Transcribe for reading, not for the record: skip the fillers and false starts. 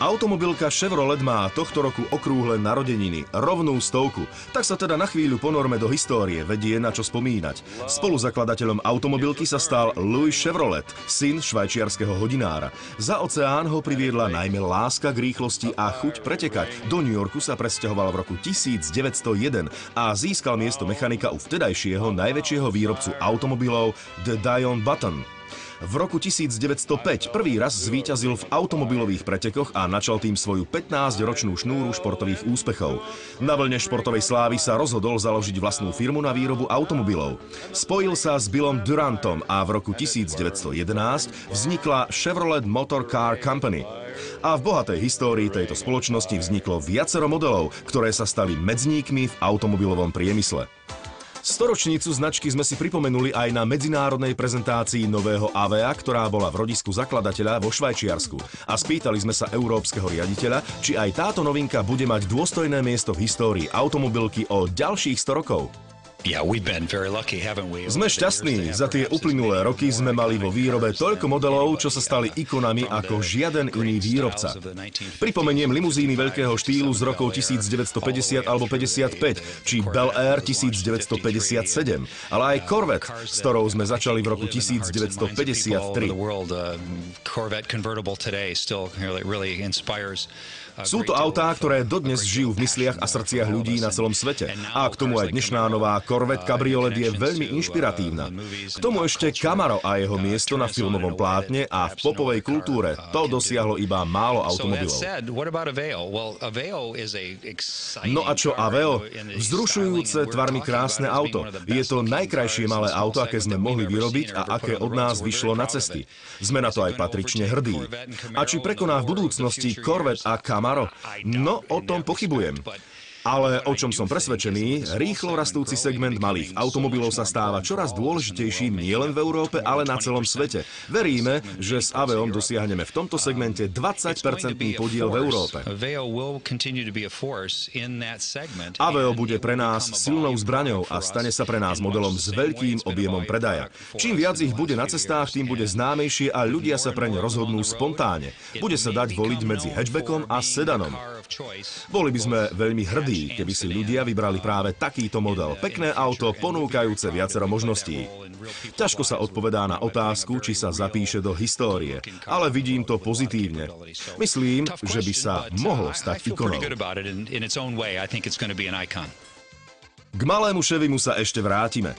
Automobilka Chevrolet má tohto roku okrúhle narodeniny, rovnú 100. Tak sa teda na chvíľu ponorme do histórie, vedie na čo spomínať. Spoluzakladateľom automobilky sa stal Louis Chevrolet, syn švajčiarskeho hodinára. Za oceán ho priviedla najmä láska k rýchlosti a chuť pretekať. Do New Yorku sa presťahoval v roku 1901 a získal miesto mechanika u vtedajšieho najväčšieho výrobcu automobilov The Dion Button. V roku 1905 prvý raz zvíťazil v automobilových pretekoch a načal tým svoju 15-ročnú šnúru športových úspechov. Na vlne športovej slávy sa rozhodol založiť vlastnú firmu na výrobu automobilov. Spojil sa s Billom Durantom a v roku 1911 vznikla Chevrolet Motor Car Company. A v bohatej histórii tejto spoločnosti vzniklo viacero modelov, ktoré sa stali medzníkmi v automobilovom priemysle. Storočnicu značky sme si pripomenuli aj na medzinárodnej prezentácii nového Avea, ktorá bola v rodisku zakladateľa vo Švajčiarsku. A spýtali sme sa európskeho riaditeľa, či aj táto novinka bude mať dôstojné miesto v histórii automobilky o ďalších 100 rokov. Sme šťastní, za tie uplynulé roky sme mali vo výrobe toľko modelov, čo sa stali ikonami ako žiaden iný výrobca. Pripomeniem limuzíny veľkého štýlu z rokov 1950 alebo 55, či Bel Air 1957, ale aj Corvette, s ktorou sme začali v roku 1953. Sú to autá, ktoré dodnes žijú v mysliach a srdciach ľudí na celom svete. A k tomu aj dnešná nová Corvette Cabriolet je veľmi inšpiratívna. K tomu ešte Camaro a jeho miesto na filmovom plátne a v popovej kultúre. To dosiahlo iba málo automobilov. No a čo Aveo? Vzrušujúce, tvarmi krásne auto. Je to najkrajšie malé auto, aké sme mohli vyrobiť a aké od nás vyšlo na cesty. Sme na to aj patrične hrdí. A či prekoná v budúcnosti Corvette a Camaro? No, o tom pochybujem. Ale o čom som presvedčený, rýchlo rastúci segment malých automobilov sa stáva čoraz dôležitejším nielen v Európe, ale na celom svete. Veríme, že s Aveom dosiahneme v tomto segmente 20% podiel v Európe. Aveo bude pre nás silnou zbraňou a stane sa pre nás modelom s veľkým objemom predaja. Čím viac ich bude na cestách, tým bude známejšie a ľudia sa preň rozhodnú spontáne. Bude sa dať voliť medzi hatchbackom a sedanom. Boli by sme veľmi hrdí, keby si ľudia vybrali práve takýto model. Pekné auto, ponúkajúce viacero možností. Ťažko sa odpovedá na otázku, či sa zapíše do histórie, ale vidím to pozitívne. Myslím, že by sa mohlo stať ikonou. K malému Chevymu sa ešte vrátime.